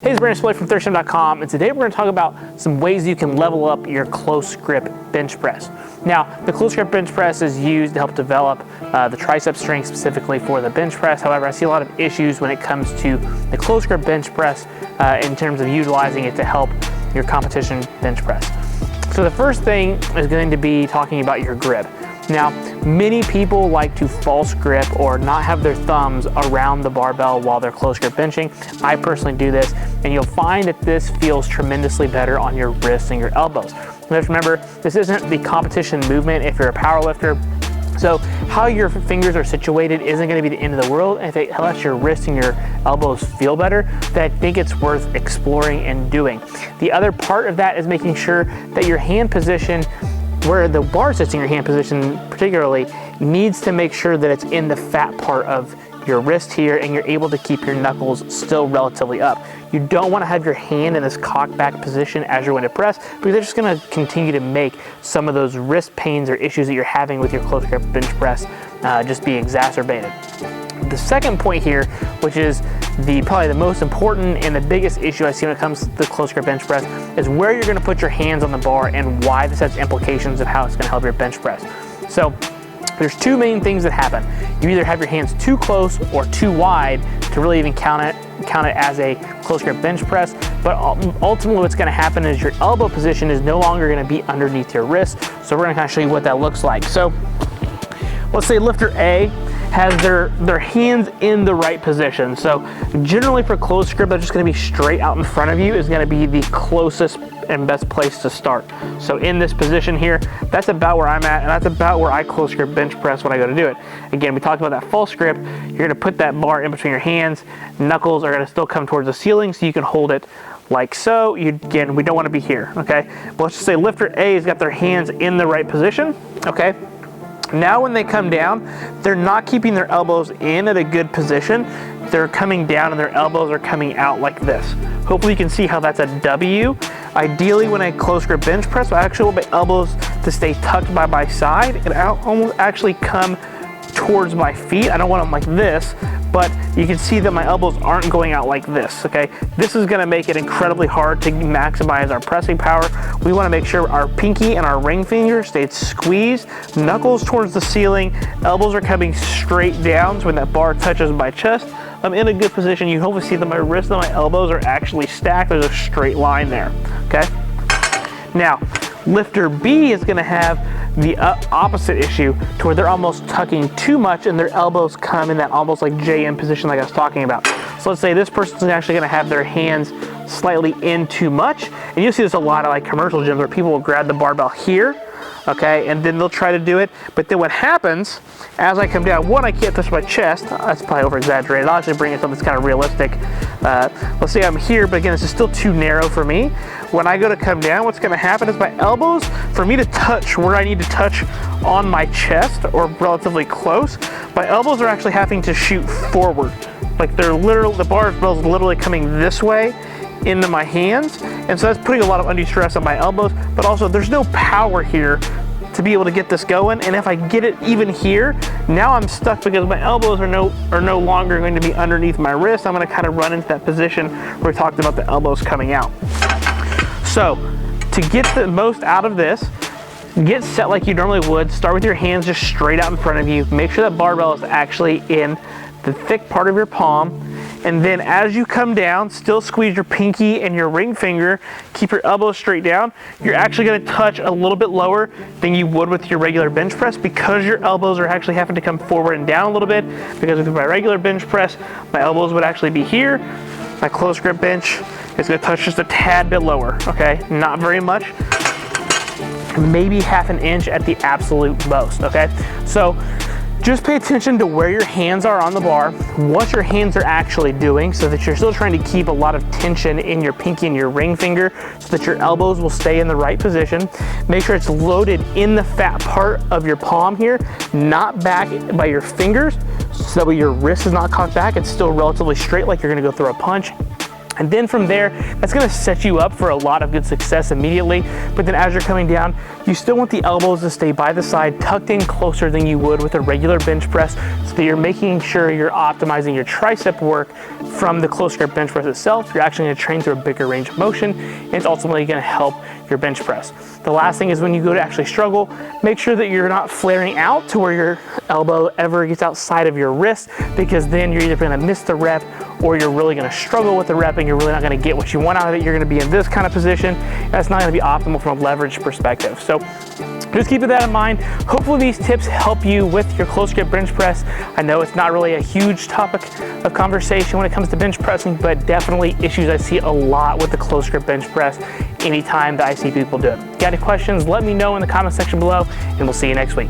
Hey, it's Brandon from tricep.com, and today we're going to talk about some ways you can level up your close grip bench press. Now, the close grip bench press is used to help develop the tricep strength specifically for the bench press. However, I see a lot of issues when it comes to the close grip bench press in terms of utilizing it to help your competition bench press. So the first thing is going to be talking about your grip. Now, many people like to false grip or not have their thumbs around the barbell while they're close grip benching. I personally do this, and you'll find that this feels tremendously better on your wrists and your elbows. Just remember, this isn't the competition movement if you're a power lifter. So how your fingers are situated isn't going to be the end of the world. If it lets your wrists and your elbows feel better, then I think it's worth exploring and doing. The other part of that is making sure that your hand position, where the bar sits in your hand position particularly, needs to make sure that it's in the fat part of your wrist here and you're able to keep your knuckles still relatively up. You don't want to have your hand in this cocked back position as you're going to press, because they're just going to continue to make some of those wrist pains or issues that you're having with your close grip bench press just be exacerbated. The second point here, which is probably the most important and the biggest issue I see when it comes to the close grip bench press, is where you're going to put your hands on the bar and why this has implications of how it's going to help your bench press. So there's two main things that happen. You either have your hands too close or too wide to really even count it as a close grip bench press, but ultimately what's going to happen is your elbow position is no longer going to be underneath your wrist. So we're going to kind of show you what that looks like. So let's say lifter A has their hands in the right position. So generally for close grip, they're just going to be straight out in front of you is going to be the closest and best place to start. So in this position here, that's about where I'm at, and that's about where I close grip bench press when I go to do it. Again, we talked about that false grip. You're going to put that bar in between your hands. Knuckles are going to still come towards the ceiling so you can hold it like so. Again, we don't want to be here, okay? But let's just say lifter A has got their hands in the right position, okay? Now when they come down, they're not keeping their elbows in at a good position. They're coming down and their elbows are coming out like this. Hopefully you can see how that's a W. Ideally when I close grip bench press, I actually want my elbows to stay tucked by my side and almost actually come towards my feet. I don't want them like this, but you can see that my elbows aren't going out like this, okay? This is gonna make it incredibly hard to maximize our pressing power. We wanna make sure our pinky and our ring finger stayed squeezed, knuckles towards the ceiling, elbows are coming straight down, so when that bar touches my chest, I'm in a good position. You hopefully see that my wrists and my elbows are actually stacked. There's a straight line there, okay? Now, lifter B is gonna have the opposite issue to where they're almost tucking too much and their elbows come in that almost like JM position like I was talking about. So let's say this person's actually gonna have their hands slightly in too much. And you'll see this a lot of like commercial gyms where people will grab the barbell here, okay, and then they'll try to do it. But then what happens, as I come down, one, I can't touch my chest. That's probably over exaggerated. I'll actually bring it to something that's kind of realistic. Let's say I'm here, but again, this is still too narrow for me. When I go to come down, what's gonna happen is my elbows, for me to touch where I need to touch on my chest or relatively close, my elbows are actually having to shoot forward. Like they're literally, the barbell's literally coming this way into my hands. And so that's putting a lot of undue stress on my elbows, but also there's no power here to be able to get this going. And if I get it even here, now I'm stuck because my elbows are no longer going to be underneath my wrist. I'm gonna kind of run into that position where we talked about the elbows coming out. So to get the most out of this, get set like you normally would. Start with your hands just straight out in front of you. Make sure that barbell is actually in the thick part of your palm. And then as you come down, still squeeze your pinky and your ring finger, keep your elbows straight down. You're actually gonna touch a little bit lower than you would with your regular bench press because your elbows are actually having to come forward and down a little bit, because with my regular bench press, my elbows would actually be here. My close grip bench is gonna touch just a tad bit lower, okay? Not very much, maybe half an inch at the absolute most, okay? So just pay attention to where your hands are on the bar, what your hands are actually doing, so that you're still trying to keep a lot of tension in your pinky and your ring finger so that your elbows will stay in the right position. Make sure it's loaded in the fat part of your palm here, not back by your fingers, so that way your wrist is not cocked back. It's still relatively straight like you're gonna go throw a punch. And then from there, that's gonna set you up for a lot of good success immediately. But then as you're coming down, you still want the elbows to stay by the side, tucked in closer than you would with a regular bench press, so that you're making sure you're optimizing your tricep work from the close grip bench press itself. You're actually gonna train through a bigger range of motion, and it's ultimately gonna help your bench press. The last thing is when you go to actually struggle, make sure that you're not flaring out to where your elbow ever gets outside of your wrist, because then you're either gonna miss the rep or you're really gonna struggle with the rep and you're really not gonna get what you want out of it. You're gonna be in this kind of position. That's not gonna be optimal from a leverage perspective. So just keep that in mind. Hopefully these tips help you with your close grip bench press. I know it's not really a huge topic of conversation when it comes to bench pressing, but definitely issues I see a lot with the close grip bench press anytime that I see people do it. Got any questions? Let me know in the comment section below, and we'll see you next week.